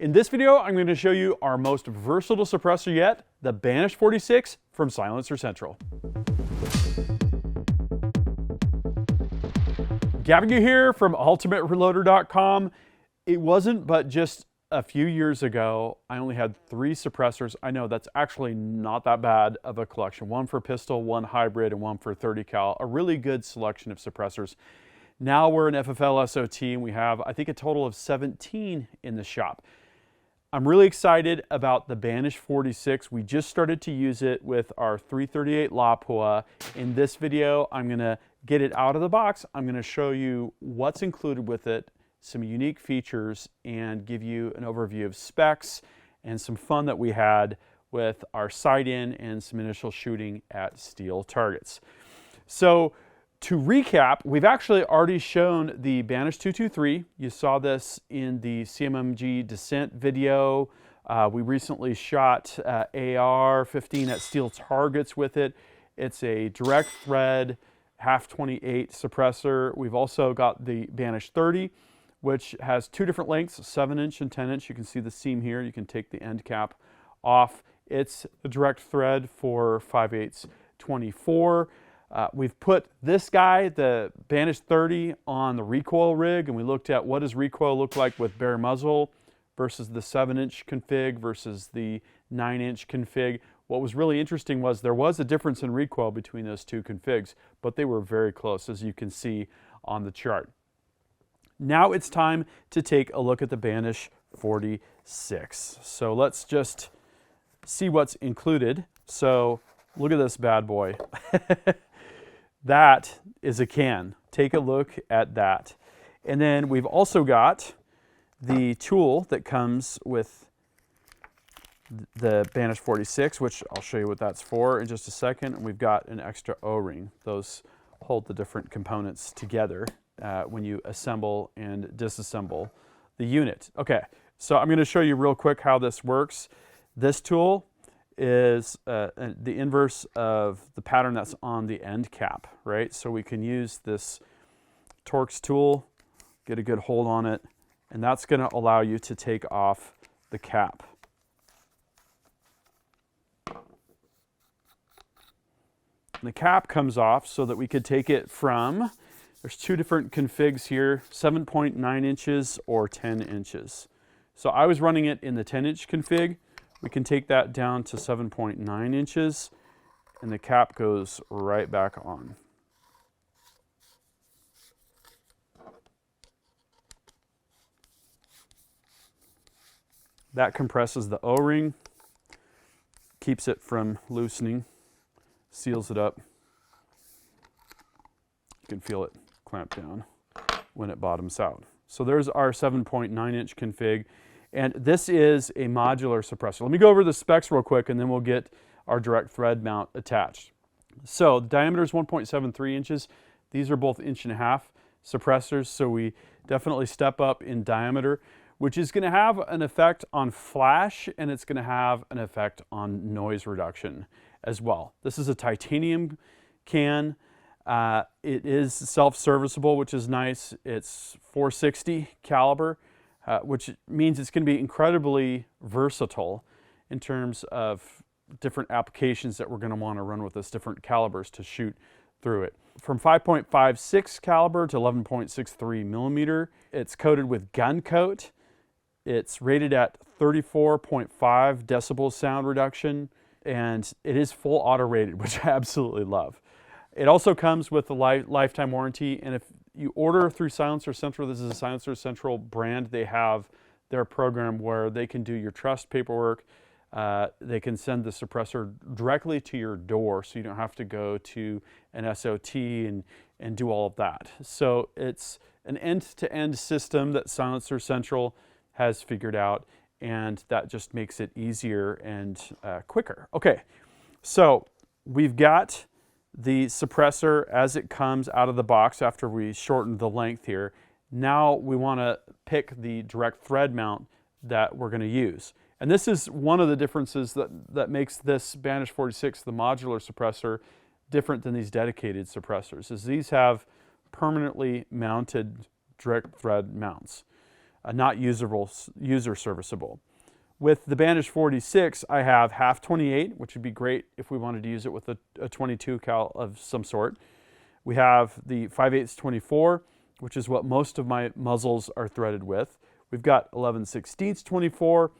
In this video, I'm going to show you our most versatile suppressor yet, the Banish 46 from Silencer Central. Gavin here from UltimateReloader.com. It wasn't but just a few years ago, I only had 3 suppressors. I know that's actually not that bad of a collection. 1 for pistol, 1 hybrid, and 1 for 30 cal. A really good selection of suppressors. Now we're an FFL SOT and we have, I think, a total of 17 in the shop. I'm really excited about the Banish 46. We just started to use it with our 338 Lapua. In this video, I'm gonna get it out of the box. I'm gonna show you what's included with it, some unique features, and give you an overview of specs and some fun that we had with our sight-in and some initial shooting at steel targets. So to recap, we've actually already shown the Banish 223. You saw this in the CMMG Descent video. We recently shot AR-15 at steel targets with it. It's a direct thread, half 28 suppressor. We've also got the Banish 30, which has 2 different lengths, 7-inch and 10-inch. You can see the seam here. You can take the end cap off. It's a direct thread for 5/8 24. We've put this guy, the Banish 30, on the recoil rig, and we looked at what does recoil look like with bare muzzle versus the 7-inch config versus the 9-inch config. What was really interesting was there was a difference in recoil between those 2 configs, but they were very close, as you can see on the chart. Now it's time to take a look at the Banish 46. So let's just see what's included. So look at this bad boy. That is a can. Take a look at that. And then we've also got the tool that comes with the Banish 46, which I'll show you what that's for in just a second. And we've got an extra O-ring. Those hold the different components together when you assemble and disassemble the unit. Okay, so I'm going to show you real quick how this works. This tool is the inverse of the pattern that's on the end cap, right? So we can use this Torx tool, get a good hold on it, and that's going to allow you to take off the cap. And the cap comes off so that we could take it from, there's 2 different configs here, 7.9 inches or 10 inches. So I was running it in the 10-inch config. We can take that down to 7.9 inches, and the cap goes right back on. That compresses the O-ring, keeps it from loosening, seals it up. You can feel it clamp down when it bottoms out. So there's our 7.9-inch config. And this is a modular suppressor. Let me go over the specs real quick, and then we'll get our direct thread mount attached. So the diameter is 1.73 inches. These are both 1.5-inch suppressors, so we definitely step up in diameter, which is going to have an effect on flash, and it's going to have an effect on noise reduction as well. This is a titanium can. It is self-serviceable, which is nice. It's .460 caliber. Which means it's going to be incredibly versatile in terms of different applications that we're going to want to run with this, different calibers to shoot through it. From 5.56 caliber to 11.63 millimeter, it's coated with gun coat. It's rated at 34.5 decibels sound reduction, and it is full auto rated, which I absolutely love. It also comes with a lifetime warranty, and if you order through Silencer Central, this is a Silencer Central brand, they have their program where they can do your trust paperwork. They can send the suppressor directly to your door, so you don't have to go to an SOT and do all of that. So it's an end-to-end system that Silencer Central has figured out, and that just makes it easier and quicker. Okay, so we've got the suppressor as it comes out of the box after we shortened the length here. Now we want to pick the direct thread mount that we're going to use. And this is one of the differences that makes this Banish 46, the modular suppressor, different than these dedicated suppressors, is these have permanently mounted direct thread mounts. not user serviceable. With the Banish 46, I have half 28, which would be great if we wanted to use it with a 22 cal of some sort. We have the 5/8 24, which is what most of my muzzles are threaded with. We've got 11/16 24,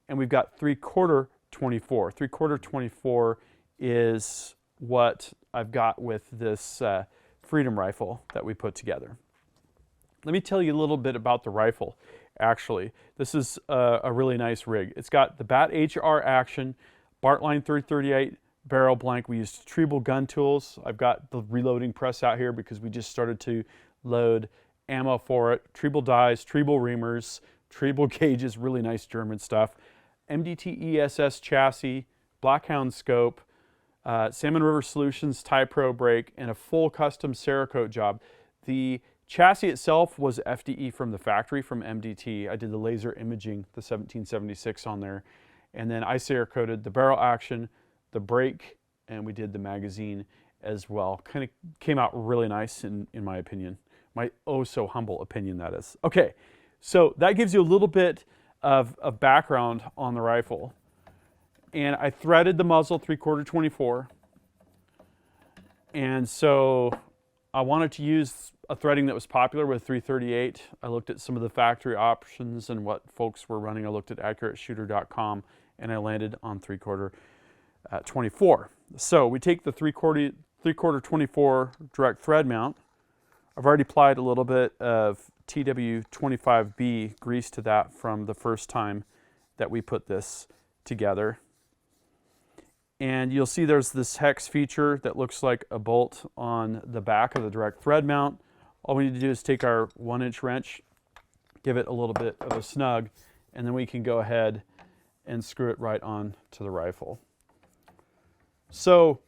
and we've got 3/4 24. 3/4 24 is what I've got with this Freedom rifle that we put together. Let me tell you a little bit about the rifle. Actually, this is a really nice rig. It's got the Bat HR action, Bartline 338 barrel blank. We used Treble gun tools. I've got the reloading press out here because we just started to load ammo for it. Treble dies, Treble reamers, Treble gauges, really nice German stuff. MDT ESS chassis, Blackhound scope, Salmon River Solutions Typro brake, and a full custom Cerakote job. The chassis itself was FDE from the factory from MDT. I did the laser imaging, the 1776 on there. And then I Cerakoted the barrel action, the brake, and we did the magazine as well. Kind of came out really nice in my opinion. My oh so humble opinion, that is. Okay, so that gives you a little bit of background on the rifle. And I threaded the muzzle 3/4 24. And so I wanted to use a threading that was popular with 338. I looked at some of the factory options and what folks were running. I looked at AccurateShooter.com and I landed on 3/4 24. So we take the 3/4 24 direct thread mount. I've already applied a little bit of TW25B grease to that from the first time that we put this together. And you'll see there's this hex feature that looks like a bolt on the back of the direct thread mount. All we need to do is take our 1-inch wrench, give it a little bit of a snug, and then we can go ahead and screw it right on to the rifle. So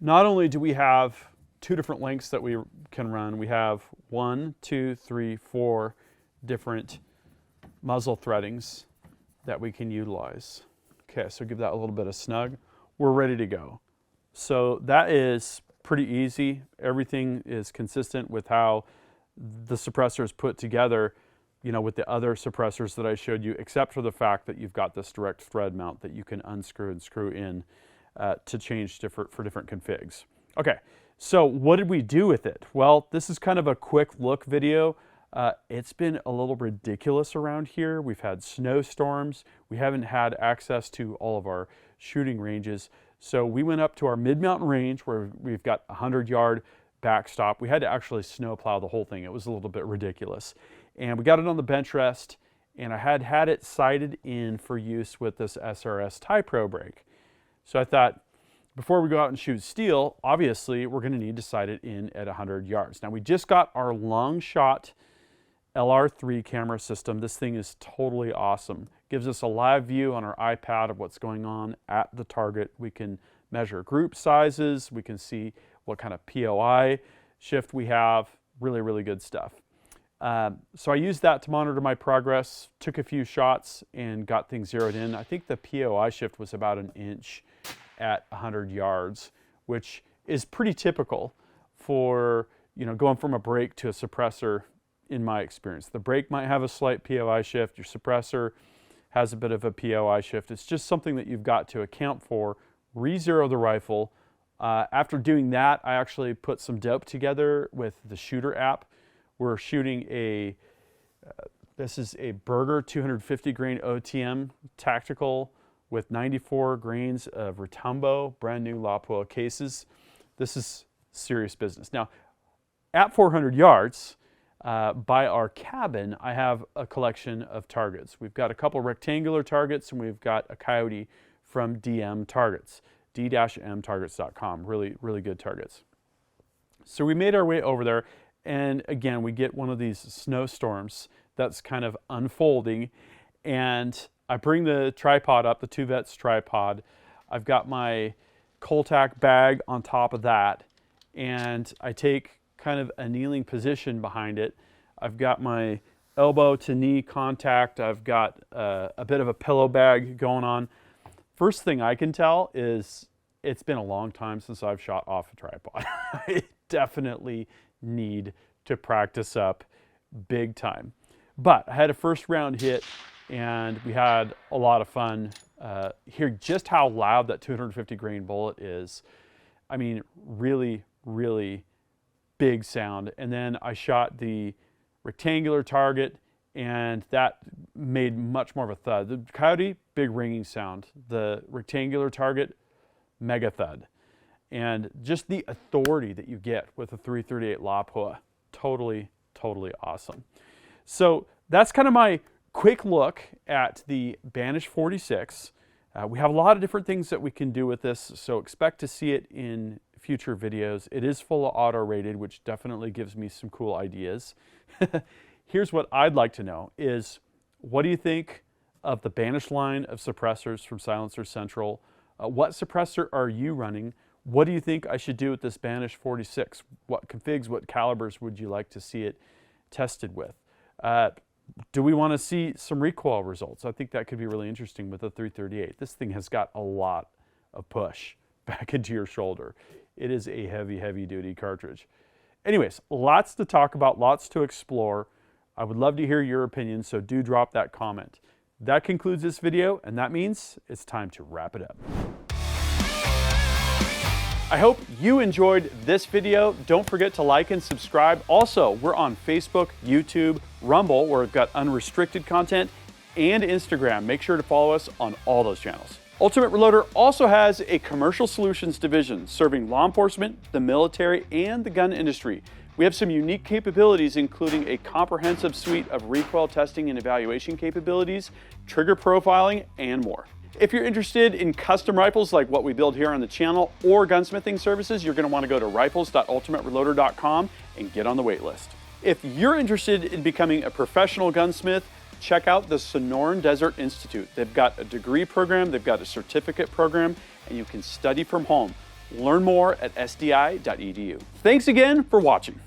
not only do we have 2 different lengths that we can run, we have 1, 2, 3, 4 different muzzle threadings that we can utilize. Okay, so give that a little bit of snug. We're ready to go. So that is pretty easy. Everything is consistent with how the suppressor is put together, you know, with the other suppressors that I showed you, except for the fact that you've got this direct thread mount that you can unscrew and screw in to change for different configs. Okay, so what did we do with it? Well, this is kind of a quick look video. It's been a little ridiculous around here. We've had snowstorms. We haven't had access to all of our shooting ranges. So we went up to our mid-mountain range where we've got a 100-yard backstop. We had to actually snowplow the whole thing. It was a little bit ridiculous. And we got it on the bench rest, and I had it sighted in for use with this SRS Typro brake. So I thought, before we go out and shoot steel, obviously we're going to need to sight it in at 100 yards. Now we just got our long shot LR3 camera system. This thing is totally awesome. Gives us a live view on our iPad of what's going on at the target. We can measure group sizes. We can see what kind of POI shift we have. Really, really good stuff. So I used that to monitor my progress, took a few shots and got things zeroed in. I think the POI shift was about 1 inch at 100 yards, which is pretty typical for, you know, going from a brake to a suppressor in my experience. The brake might have a slight POI shift. Your suppressor has a bit of a POI shift. It's just something that you've got to account for. Re-zero the rifle. After doing that, I actually put some dope together with the Shooter app. We're shooting this is a Berger 250 grain OTM tactical with 94 grains of Retumbo, brand new Lapua cases. This is serious business. Now, at 400 yards, by our cabin, I have a collection of targets. We've got a couple rectangular targets, and we've got a Coyote from DM Targets, d-mtargets.com. Really, really good targets. So we made our way over there, and again, we get one of these snowstorms that's kind of unfolding, and I bring the tripod up, the 2Vets tripod. I've got my Cole-Tac bag on top of that, and I take kind of a kneeling position behind it. I've got my elbow to knee contact. I've got a bit of a pillow bag going on. First thing I can tell is it's been a long time since I've shot off a tripod. I definitely need to practice up big time. But I had a first round hit, and we had a lot of fun. Hear just how loud that 250 grain bullet is. I mean, really, really big sound. And then I shot the rectangular target, and that made much more of a thud. The Coyote, big ringing sound. The rectangular target, mega thud. And just the authority that you get with a 338 Lapua, totally, totally awesome. So that's kind of my quick look at the Banish 46. We have a lot of different things that we can do with this, so expect to see it in future videos. It is full of auto rated, which definitely gives me some cool ideas. Here's what I'd like to know is, what do you think of the Banish line of suppressors from Silencer Central? What suppressor are you running? What do you think I should do with this Banish 46? What configs, what calibers would you like to see it tested with? Do we want to see some recoil results? I think that could be really interesting with the 338. This thing has got a lot of push back into your shoulder. It is a heavy, heavy duty cartridge. Anyways, lots to talk about, lots to explore. I would love to hear your opinion, so do drop that comment. That concludes this video, and that means it's time to wrap it up. I hope you enjoyed this video. Don't forget to like and subscribe. Also, we're on Facebook, YouTube, Rumble, where we've got unrestricted content, and Instagram. Make sure to follow us on all those channels. Ultimate Reloader also has a commercial solutions division serving law enforcement, the military, and the gun industry. We have some unique capabilities, including a comprehensive suite of recoil testing and evaluation capabilities, trigger profiling, and more. If you're interested in custom rifles like what we build here on the channel or gunsmithing services, you're going to want to go to rifles.ultimatereloader.com and get on the wait list. If you're interested in becoming a professional gunsmith, check out the Sonoran Desert Institute. They've got a degree program, they've got a certificate program, and you can study from home. Learn more at sdi.edu. Thanks again for watching.